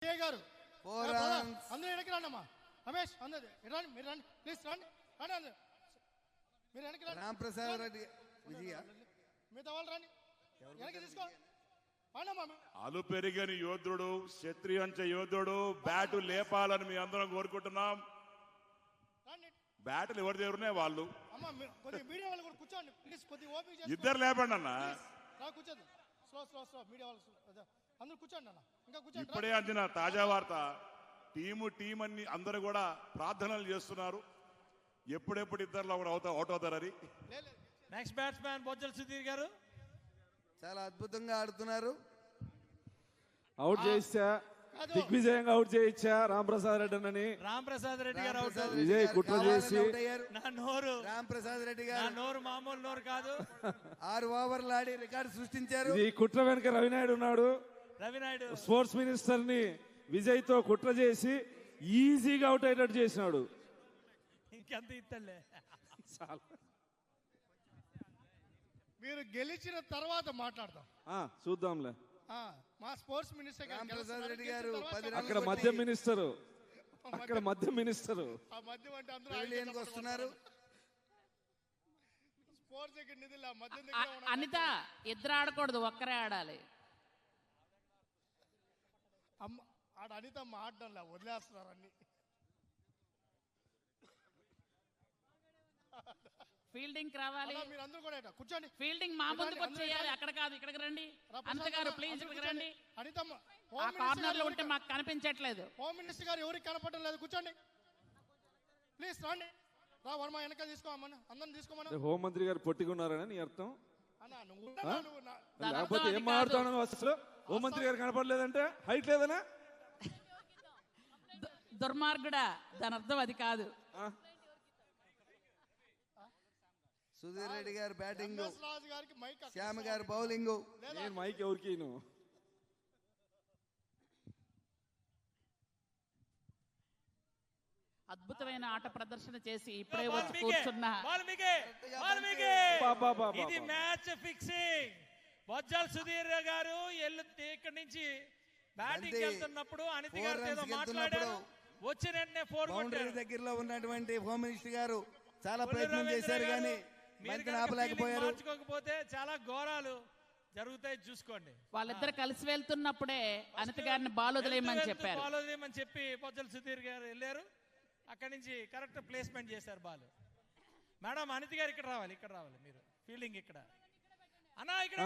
గారు Four runs. అందరూ వెనక్కి రండి అమ్మా. రమేష్ అందరు రండి, మీరు రండి ప్లీజ్ రండి రండి అందరు మీరు వెనక్కి రండి. రాంప్రసాద్ రెడ్డి విజయ మిగతా వాళ్ళు రండి వెనక్కి తీసుకో అమ్మా. అలు పెరిగని యోధుడు, క్షత్రియంచ యోధుడు, బ్యాటు లేపాలని మీ అందరం కోరుకుంటున్నాం. రండి బ్యాటులు ఎవరి దగ్గరనే వాళ్ళు అమ్మా. కొద్దిగా మీడియా వాళ్ళు కూడా కూర్చోండి ప్లీజ్. కొద్దిగా ఓపిక చేసుకోండి. ఇద్దరు లేపండి అన్న. కూర్చోండి స్లో స్లో స్లో మీడియా వాళ్ళు అందరూ కూర్చోండి అన్న. ఇంకా కూర్చోండి. ఇప్పుడే అందిన తాజా వార్త, టీం అన్ని అందరూ కూడా ప్రార్థనలు చేస్తున్నారు ఎప్పుడెప్పుడు ఇద్దరులో అవుట్ అవుతారని. నెక్స్ట్ బ్యాట్స్మెన్ బొజ్జల సుధీర్ గారు చాలా అద్భుతంగా ఆడుతున్నారు. అవుట్ చేయించా, దిగ్విజయంగా అవుట్ చేయించా రాంప్రసాద్ రెడ్డి అని. రాంప్రసాద్ రెడ్డి గారు అవుట్. విజయ్ కుట్ర చేసి నా నోరు, రాంప్రసాద్ రెడ్డి నా గారు నోరు మామూలు నోరు కాదు. 6 ఓవర్లు ఆడి రికార్డు సృష్టించారు. ఈ కుట్ర వెనుక రవినాయుడు ఉన్నాడు. రవినాయుడు స్పోర్ట్స్ మినిస్టర్ ని విజయ్ తో కుట్ర చేసి ఈజీగా అవుట్ అయ్యేటట్టు చేసినాడు. ఇంకెంత ఇత్తలే చాలా మీరు గెలిచిన తర్వాత మాట్లాడతాం. చూద్దాంలే. మా స్పోర్ట్స్ మినిస్టర్ గారు రాంప్రసాద్ రెడ్డి గారు 10 అక్కడ రన్లు మద్యం మినిస్టరు, అక్కడ మద్యం మినిస్టరు ఆ మధ్య అంటే అందరూ పెవిలియన్కి వస్తున్నారు. స్పోర్ట్స్ దగ్గర నిధులు ఆ మధ్య దగ్గర అనిత ఇద్దరు ఆడకూడదు, ఒక్కరే ఆడాలి. అమ్మ ఆడ అనితమ్మ ఆడడంలా వదిలేస్తున్నారు అన్ని. ఫీల్డింగ్ రావాలి. మీరు అందరూ కూడా కూర్చోండి. ఫీల్డింగ్ మా ముందుకు వచ్చేయాలి, అక్కడ కాదు ఇక్కడికి రండి. అనిత గారు ప్లీజ్ ఇక్కడికి రండి. అనితమ్మ ఆ కార్నర్ లో ఉంటే మాకు కనిపించట్లేదు. హోమ్ మినిస్టర్ గారు ఎవరికి కనపడడం లేదు. కూర్చోండి ప్లీజ్. రండి రా వర్మ వెనక తీసుకోమని అందరిని తీసుకోమని. హోంమంత్రి గారు పొట్టిగున్నారని నీ అర్థం? అన్నా నువ్వు లేకపోతే ఏం మాట్లాడుతున్నావు అసలు? హోంమంత్రి గారు కనపడలేదంటే హైట్ లేదనా? దుర్మార్గుడా, దాని అర్థం అది కాదు. సుధీర్ రెడ్డి గారు బ్యాటింగ్, రాజు గారికి మైక్ శ్యామ్ గారు బౌలింగ్. నేను మైక్ ఎవరికి నువ్వు? అద్భుతమైన ఆట ప్రదర్శన చేసి ఇప్పుడే వచ్చి కూర్చున్న ఇది మ్యాచ్ ఫిక్సింగ్. బొజ్జల సుధీర్ గారు ఇక్కడి నుంచి బ్యాటింగ్ వెళ్తున్నప్పుడు అనిత గారు ఏదో మాట్లాడారు, వచ్చిన వెంటనే 4 బౌండరీ దగ్గరలో ఉన్నటువంటి హోమ్ మినిస్టర్ గారు చాలా ప్రయత్నం చేశారు కానీ బంతిని ఆపలేకపోయారు. మార్చుకోకపోతే చాలా ఘోరాలు జరుగుతాయి చూసుకోండి. వాళ్ళిద్దరు కలిసి వెళ్తున్నప్పుడే అనిత గారిని బాల్ వదిలేయమని చెప్పారు. బాల్ వదిలేయమని చెప్పి బొజ్జల సుధీర్ గారు వెళ్ళారు. అక్కడి నుంచి కరెక్ట్ ప్లేస్మెంట్ చేశారు బాల్. మేడం అనిత గారు ఇక్కడ రావాలి, ఇక్కడ రావాలి మీరు. ఫీల్డింగ్ ఇక్కడ అన్నా, ఇక్కడ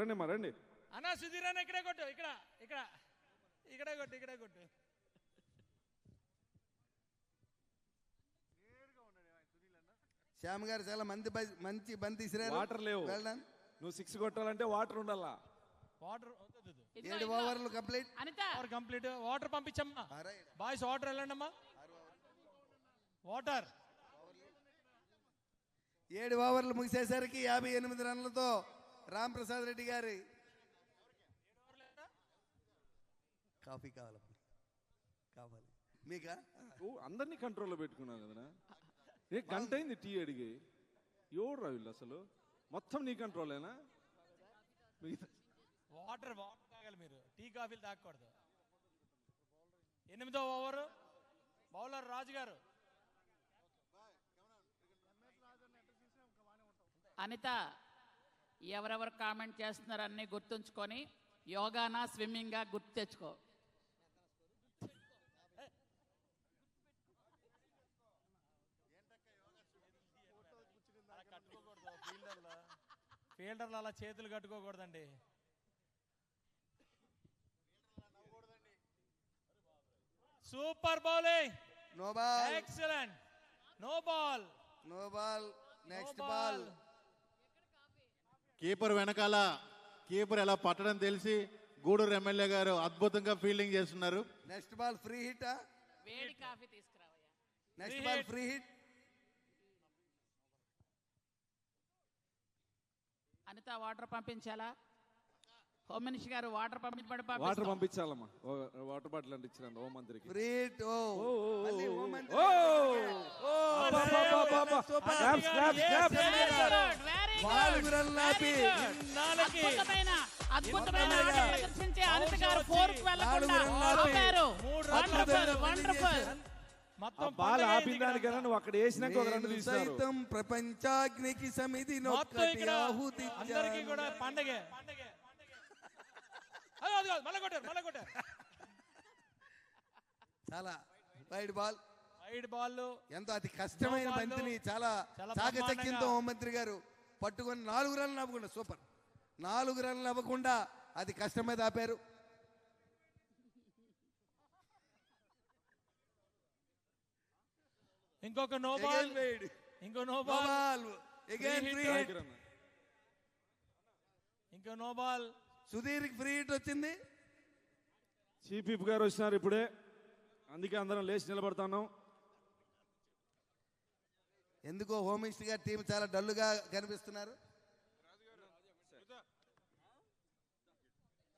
రండి మా రండి అన్నా. సుధీర్ అన్న ఇక్కడే కొట్టు, ఇక్కడ ఇక్కడ ఇక్కడే కొట్టు, ఇక్కడే కొట్టు. శ్యామ్ గారు చాలా మంచి బంతి ఇసిరారు. వాటర్ లేవు. నువ్వు 6 కొట్టాలంటే వాటర్ ఉండాలా. వాటర్ 7 ఓవర్లు కంప్లీట్. అనిత కంప్లీట్. వాటర్ పంపించమ్మా బాయ్స్, వాటర్ వెళ్ళండి అమ్మా. వాటర్ 7 ఓవర్లు ముగిసేసరికి 58 రన్లతో రాంప్రసాద్ రెడ్డి గారి కాఫీ కావాలి మీకా? అందరినీ కంట్రోల్లో పెట్టుకున్నావు కదా. ఏ గంట అయింది టీ అడిగి. ఎవడు రా వీళ్ళు అసలు? మొత్తం నీ కంట్రోలేనా? వాటర్ తాగాలి మీరు, టీ కాఫీలు తాగకూడదు. 8వ ఓవర్ బౌలర్ రాజు గారు. అనిత ఎవరెవరు కామెంట్ చేస్తున్నారు అన్ని గుర్తుంచుకొని యోగానా స్విమ్మింగ్గా గుర్తు తెచ్చుకో. ఫీల్డర్లు అలా చేతులు కట్టుకోకూడదండి. Super bowling, no ball, excellent. No ball, no ball. Next ball. Keeper వెనకాల కీపర్ ఎలా పట్టడం తెలిసి గూడూరు ఎమ్మెల్యే గారు అద్భుతంగా ఫీల్డింగ్ చేస్తున్నారు. Next ball free hit. వేడి కాఫీ తీసుకురావయ్యా. Next ball free hit. Anitha water పంపించాలా? హోమ్ మినిస్టర్ గారు వాటర్ వాటర్ పంపించాలమ్మా. వాటర్ బాటిల్ అంటే ఇచ్చినండి హోం మంత్రికి. Free hit. Very good. అద్భుతమైన ఆట మొత్తం ప్రదర్శించి అనిత గారు వచ్చి 4కు వెళ్లకుండా 4 రన్లు ఆపి ఆపారు. 3 వండర్ఫుల్ వండర్ఫుల్. మొత్తం బాల్ పండగ ఆపిన అయింది దానికన్నా ఇక్కడ. నువ్వు అక్కడ వేసినాక ఒక రెండు నేను తీసినారు. సైతం ప్రపంచాగ్నికి సమితి మొత్తం ఇక్కడ ఆహుతి అందరికీ కూడా పండగే. మళ్ళీ కొట్టారు చాలా వైడ్ బాల్, వైడ్ బాల్. ఎంతో అతి కష్టమైన No ball. బంతిని చాలా చాలా చాకచక్యంతో బ్రహ్మాండంగా. హోంమంత్రి గారు పట్టుకొని 4 రన్లు అవ్వకుండా సూపర్ 4 రన్లు అవ్వకుండా అది కష్టం మీద ఆపారు. ఇంకొక నో బాల్, ఇంకో నో బాల్, ఇంకో no ball. Sudheer free hit వచ్చింది. చీఫ్ విప్ గారు వచ్చినారు ఇప్పుడే, అందుకే అందరం లేచి నిలబడుతున్నాం. ఎందుకో హోమ్ మినిస్టర్ గారి టీం చాలా డల్లుగా కనిపిస్తున్నారు.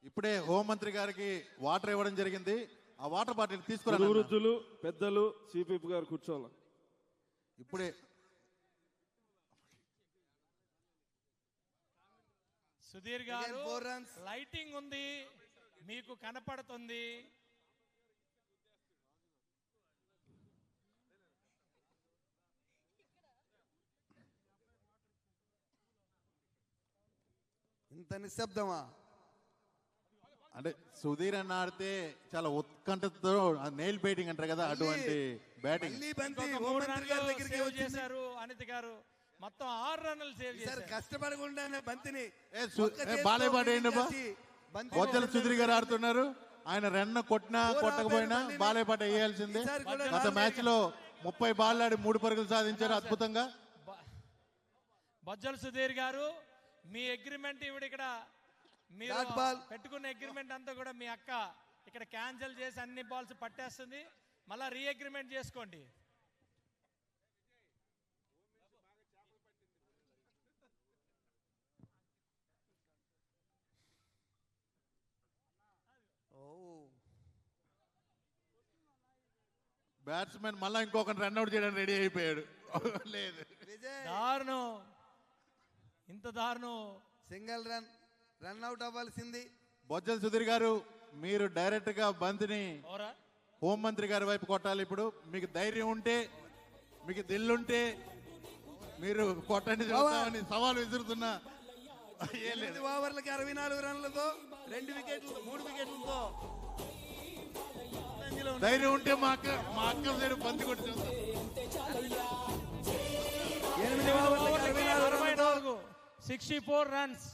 ఇప్పుడే హోంమంత్రి గారికి వాటర్ ఇవ్వడం జరిగింది. ఆ వాటర్ బాటిల్ తీసుకురా. వృద్ధులు పెద్దలు చీఫ్ విప్ గారు కూర్చోవాలి. ఇప్పుడే సుధీర్ గారు, Again 4 runs. లైటింగ్ ఉంది, మీకు కనపడుతుంది. ఇంత నిశ్శబ్దమా? అంటే సుధీర్ అన్న ఆడితే చాలా ఉత్కంఠతో నెయిల్ బైటింగ్ అంటారు కదా, అటువంటి బ్యాటింగ్. మళ్ళీ బంతి ఇంకొక 3 హోంమంత్రి గారి రన్లు దగ్గరికి సేవ్ వచ్చింది. చేశారు అనిత గారు. మొత్తం 6 రన్నులు సేవ్ సార్ చేశారు. కష్టపడకుండానే బంతిని ఏ బాలే పాడేయండి బా. బంతి బొజ్జల సుధీర్ గారు ఆడుతున్నారు. ఆయన రన్ కొట్టినా కొట్టకపోయినా బాలే పాట వేయాల్సిందే. ఈసారి కూడా గత మ్యాచ్ లో 30 బాల్ ఆడి 3 పరుగులు సాధించారు అద్భుతంగా. బొజ్జల సుధీర్ గారు, మీ అగ్రిమెంట్ ఇవిడ ఇక్కడ మీరు Dot ball. పెట్టుకున్న అగ్రిమెంట్ అంతా కూడా మీ అక్క ఇక్కడ క్యాన్సిల్ చేసి అన్ని బాల్స్ పట్టేస్తుంది. మళ్ళా రీ అగ్రిమెంట్ చేసుకోండి. బ్యాట్స్మెన్ మళ్ళా ఇంకొకటి రన్అట్ చేయడానికి రెడీ అయిపోయాడు. లేదు విజయ్ దారుణం, ఇంత దారుణం. సింగిల్ రన్ అవుట్ అవ్వాల్సింది. బొజ్జల సుధీర్ గారు, మీరు డైరెక్ట్ గా బంతిని ఓరా హోంమంత్రి గారి వైపు కొట్టాలి. ఇప్పుడు మీకు ధైర్యం ఉంటే, మీకు దిల్లుంటే మీరు కొట్టండి చూస్తామని సవాల్ విసురుతున్నా. ఏం లేదు. 8 ఓవర్లకి 64 రన్లతో 2 వికెట్లు 3 వికెట్లతో ధైర్యం ఉంటే మా అక్క సైడ్ బంతి కొట్టి చూస్తాం. 8 ఓవర్లకి 64 రన్లతో 64 runs,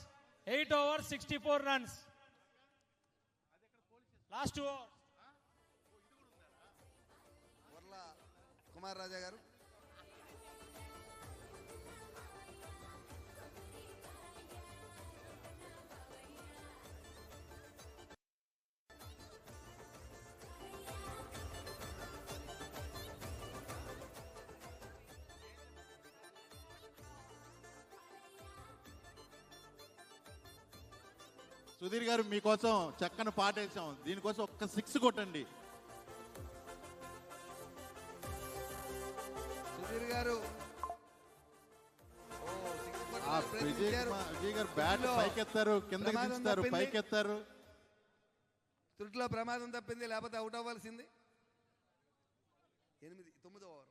8 overs 64 runs. Last over Varla Kumar Raja గారు. సుధీర్ గారు మీకోసం చక్కని పాట వేసాం. దీనికోసం ఒక్క 6 కొట్టండి. సుధీర్ గారు ఆ విజయ్ గారు బ్యాట్ పైకెత్తారు, కిందకి దించుతారు, పైకెత్తారు. త్రుటిలో ప్రమాదం తప్పింది, లేకపోతే అవుట్ అవ్వాల్సింది. 9 over.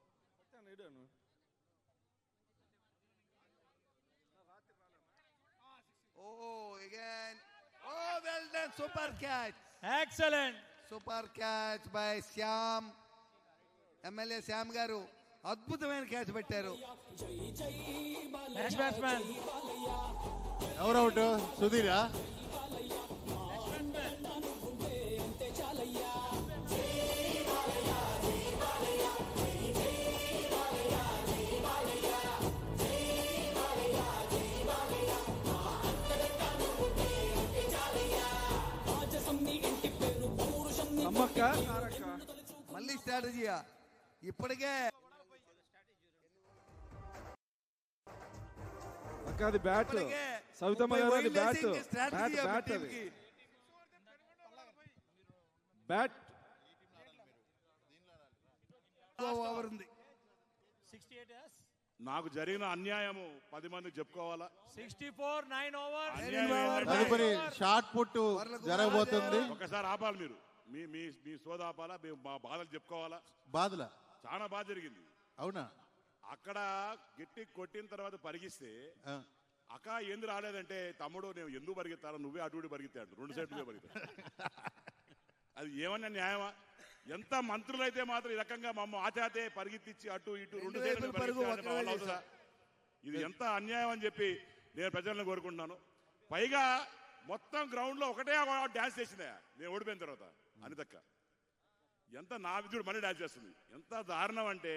Again. Well done. Super catch. Excellent. Super catch by Shyam. MLA Shyam గారు అద్భుతమైన క్యాచ్ పెట్టారు. నెక్స్ట్ బ్యాట్స్మెన్ ఎవరు అవుట్? సుధీరా? మళ్ళీ స్ట్రాటజీయా? ఇప్పటికే అది బ్యాట్ సవితమ్మ గారు, అది బ్యాట్ స్ట్రాటజీ బ్యాట్ అది బ్యాట్. ఓవర్ ఉంది. 68 years. నాకు జరిగిన అన్యాయము 10 మందికి చెప్పుకోవాలా. 64-9 ఓవర్. తదుపరి షార్ట్ పుట్ జరగబోతుంది. ఒకసారి ఆపాలి మీరు, మీ మీ మీ సోద ఆపాలా, మేము మా బాధలు చెప్పుకోవాలా. బాధల చాలా బాధ జరిగింది. అవునా? అక్కడ గట్టి కొట్టిన తర్వాత పరిగిస్తే ఆ. అక్క ఎందుకు రాలేదంటే, తమ్ముడు నేను ఎందుకు పరిగెత్తాను, నువ్వే అటు ఇటు పరిగెత్తాడు, 2 సైడ్లు పరిగెత్తాడు. అది ఏమన్నా న్యాయమా? ఎంత మంత్రులైతే మాత్రం ఈ రకంగా మమ్మ ఆచాతే పరిగెత్తిచ్చి అటు ఇటు 2 సైడ్లు పరిగెత్తాడు. ఇది ఎంత అన్యాయం అని చెప్పి నేను ప్రజలను కోరుకుంటున్నాను. పైగా మొత్తం గ్రౌండ్ లో ఒకటే డాన్స్ చేసిందా నేను ఓడిపోయిన తర్వాత అనితక్క. ఎంత నా విద్యుడు మళ్ళీ డాన్స్ చేస్తుంది. ఎంత దారుణం అంటే,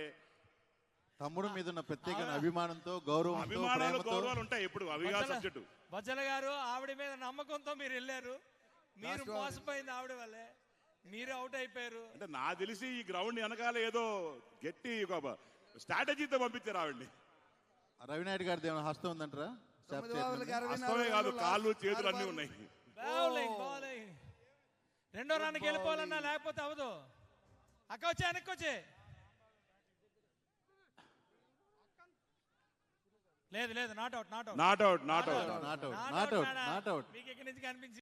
తమ్ముడు మీద ఉన్న ప్రత్యేక అభిమానంతో, గౌరవంతో, అభిమానాలు ప్రేమతో గౌరవాలు ఉంటాయి ఎప్పుడు, అవిగా సబ్జెక్టు. బజ్జల గారు ఆవిడ మీద నమ్మకంతో మీరు వెళ్ళారు, మీరు మోసపోయింది ఆవిడ వల్లే, మీరు అవుట్ అయిపోయారు. అంటే నాకు తెలిసి ఈ గ్రౌండ్ వెనకాల ఏదో గట్టి ఒక స్ట్రాటజీతో పంపించారు ఆవిడ్ని. రవినాయుడు గారిది ఏమైనా హస్తం ఉందంటారా? అస్తమే కాదు, కాళ్ళు చేతులు అన్నీ ఉన్నాయి. బౌలింగ్ రెండో రన్కి వెళ్ళిపోవాలన్నా, లేకపోతే అవదు. అక్క వచ్చే, వెనక్కి వచ్చే. లేదు నాట్ అవుట్. Not out. మీకు ఇక్కడి నుంచి కనిపించింది.